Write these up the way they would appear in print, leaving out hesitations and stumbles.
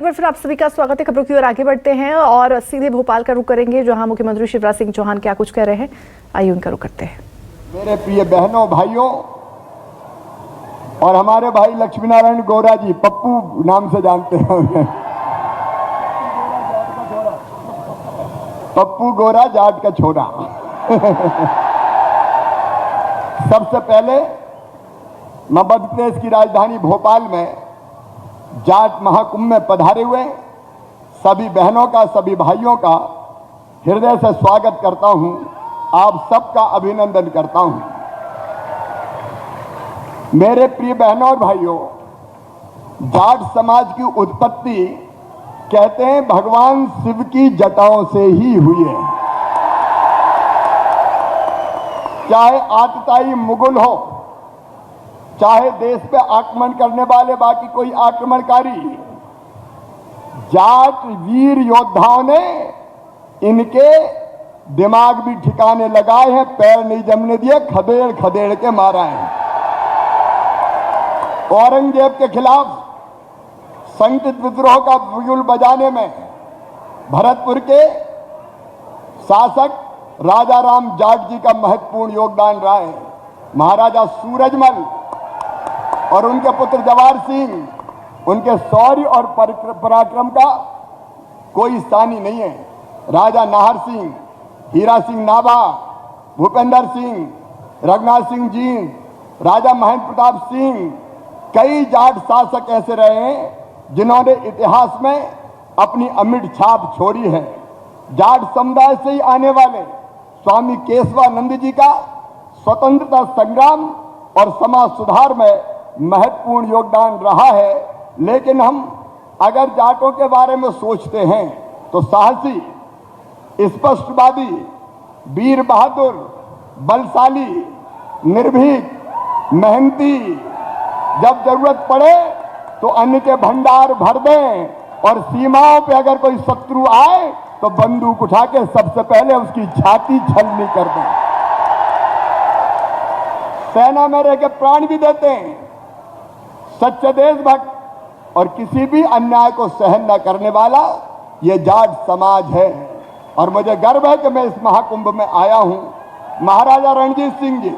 फिर आप सभी का स्वागत है। खबरों की ओर आगे बढ़ते हैं और सीधे भोपाल का रुख करेंगे, जहां मुख्यमंत्री शिवराज सिंह चौहान क्या कुछ कह रहे हैं। आइए उनका रुख करते हैं। मेरे प्रिय बहनों भाइयों और हमारे भाई लक्ष्मी नारायण गौरा जी, पप्पू नाम से जानते हैं उन्हें, पप्पू गौरा जाट का छोरा। सबसे पहले मैं मध्य प्रदेश की राजधानी भोपाल में जाट महाकुंभ में पधारे हुए सभी बहनों का, सभी भाइयों का हृदय से स्वागत करता हूं। आप सबका अभिनंदन करता हूं। मेरे प्रिय बहनों और भाइयों, जाट समाज की उत्पत्ति कहते हैं भगवान शिव की जटाओं से ही हुई है। चाहे आतताई मुगल हो, चाहे देश पे आक्रमण करने वाले बाकी कोई आक्रमणकारी, जाट वीर योद्धाओं ने इनके दिमाग भी ठिकाने लगाए हैं, पैर नहीं जमने दिए, खदेड़ खदेड़ के मारा है। औरंगजेब के खिलाफ संगठित विद्रोह का बिगुल बजाने में भरतपुर के शासक राजा राम जाट जी का महत्वपूर्ण योगदान रहा है। महाराजा सूरजमल और उनके पुत्र जवाहर सिंह, उनके शौर्य और पराक्रम का कोई स्थानी नहीं है। राजा नाहर सिंह, हीरा सिंह नाभा, भूपेंद्र सिंह, रघुनाथ सिंह जी, राजा महेंद्र प्रताप सिंह, कई जाट शासक ऐसे रहे हैं जिन्होंने इतिहास में अपनी अमिट छाप छोड़ी है। जाट समुदाय से ही आने वाले स्वामी केशवानंद जी का स्वतंत्रता संग्राम और समाज सुधार में महत्वपूर्ण योगदान रहा है। लेकिन हम अगर जाटों के बारे में सोचते हैं तो साहसी, स्पष्टवादी, वीर बहादुर, बलशाली, निर्भीक, मेहनती, जब जरूरत पड़े तो अन्न के भंडार भर दें और सीमाओं पे अगर कोई शत्रु आए तो बंदूक उठा के सबसे पहले उसकी छाती छलनी कर दें। सेना में रह के प्राण भी देते हैं। सच्चे देशभक्त और किसी भी अन्याय को सहन न करने वाला ये जाट समाज है। और मुझे गर्व है कि मैं इस महाकुंभ में आया हूं। महाराजा रणजीत सिंह जी,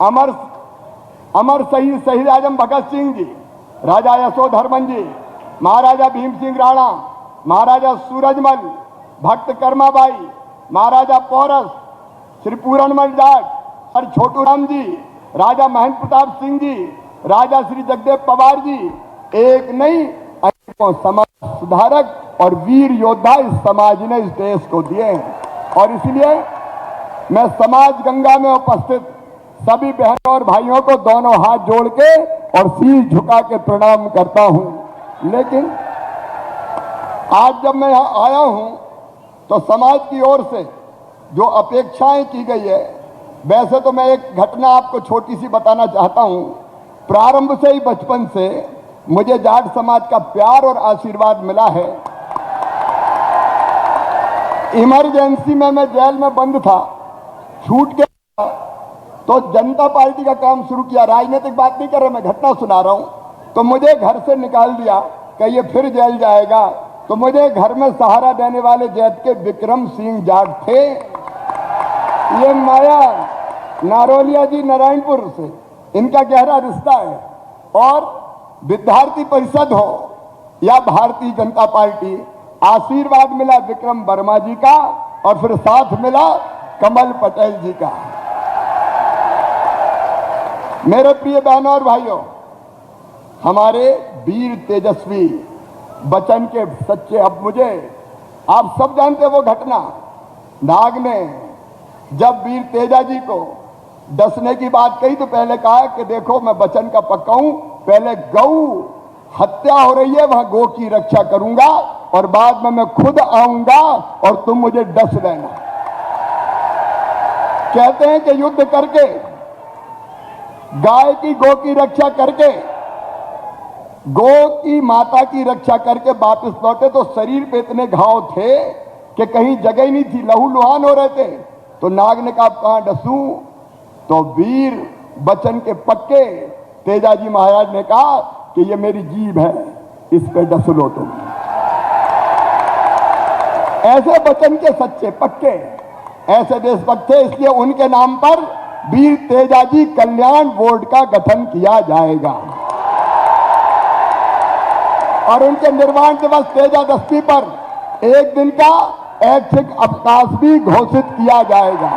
अमर शहीद आजम भगत सिंह जी, राजा यशोधर्मन जी, महाराजा भीम सिंह राणा, महाराजा सूरजमल, भक्त कर्माबाई, महाराजा पोरस, श्री पूरणमल जाट, सर छोटू राम जी, राजा महेंद्र प्रताप सिंह जी, राजा श्री जगदेव पवार जी, एक नहीं अनेकों समाज सुधारक और वीर योद्धा इस समाज ने इस देश को दिए हैं। और इसलिए मैं समाज गंगा में उपस्थित सभी बहनों और भाइयों को दोनों हाथ जोड़ के और शीश झुका के प्रणाम करता हूं। लेकिन आज जब मैं यहां आया हूं तो समाज की ओर से जो अपेक्षाएं की गई है, वैसे तो मैं एक घटना आपको छोटी सी बताना चाहता हूं। प्रारंभ से ही, बचपन से मुझे जाट समाज का प्यार और आशीर्वाद मिला है। इमरजेंसी में मैं जेल में बंद था, छूट गया तो जनता पार्टी का काम शुरू किया। राजनीतिक बात नहीं कर रहा, मैं घटना सुना रहा हूं। तो मुझे घर से निकाल दिया कि ये फिर जेल जाएगा। तो मुझे घर में सहारा देने वाले जैत के विक्रम सिंह जाट थे। ये माया नारोलिया जी नारायणपुर से इनका गहरा रिश्ता है। और विद्यार्थी परिषद हो या भारतीय जनता पार्टी, आशीर्वाद मिला विक्रम वर्मा जी का और फिर साथ मिला कमल पटेल जी का। मेरे प्रिय बहनों और भाइयों, हमारे वीर तेजस्वी बचन के सच्चे, अब मुझे आप सब जानते वो घटना, नाग ने जब वीर तेजा जी को डसने की बात कही तो पहले कहा कि देखो मैं बचन का पक्का हूं, पहले गौ हत्या हो रही है, वहां गौ की रक्षा करूंगा और बाद में मैं खुद आऊंगा और तुम मुझे डस देना। कहते हैं कि युद्ध करके, गाय की गौ की रक्षा करके, गौ की माता की रक्षा करके वापस लौटे तो शरीर पे इतने घाव थे कि कहीं जगह ही नहीं थी, लहू लुहान हो रहे थे। तो नाग ने कहा कहां डसूं? तो वीर बचन के पक्के तेजाजी महाराज ने कहा कि ये मेरी जीभ है, इस पे डस लो तुम। ऐसे वचन के सच्चे पक्के ऐसे देशभक्त थे, इसलिए उनके नाम पर वीर तेजाजी कल्याण बोर्ड का गठन किया जाएगा और उनके निर्माण दिवस तेजादशी पर एक दिन का ऐच्छिक अवकाश भी घोषित किया जाएगा।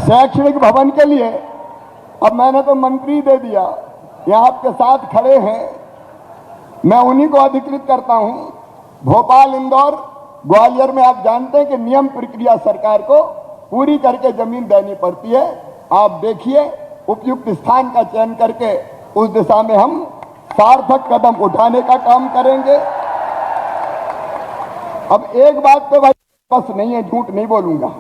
शैक्षणिक भवन के लिए अब मैंने तो मंत्री दे दिया, यहां आपके साथ खड़े हैं, मैं उन्हीं को अधिकृत करता हूं। भोपाल, इंदौर, ग्वालियर में आप जानते हैं कि नियम प्रक्रिया सरकार को पूरी करके जमीन देनी पड़ती है। आप देखिए, उपयुक्त स्थान का चयन करके उस दिशा में हम सार्थक कदम उठाने का काम करेंगे। अब एक बात पे भाई बस नहीं है, झूठ नहीं बोलूंगा।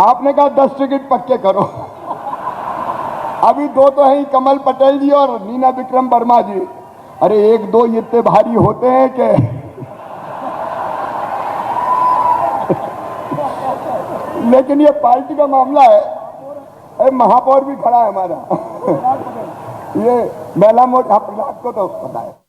आपने कहा 10 टिकट पक्के करो, अभी 2 तो हैं, कमल पटेल जी और नीना विक्रम वर्मा जी। अरे 1-2 इतने भारी होते हैं कि लेकिन ये पार्टी का मामला है। अरे महापौर भी खड़ा है हमारा ये महिला मोर्चा, प्रहलाद को तो पता है।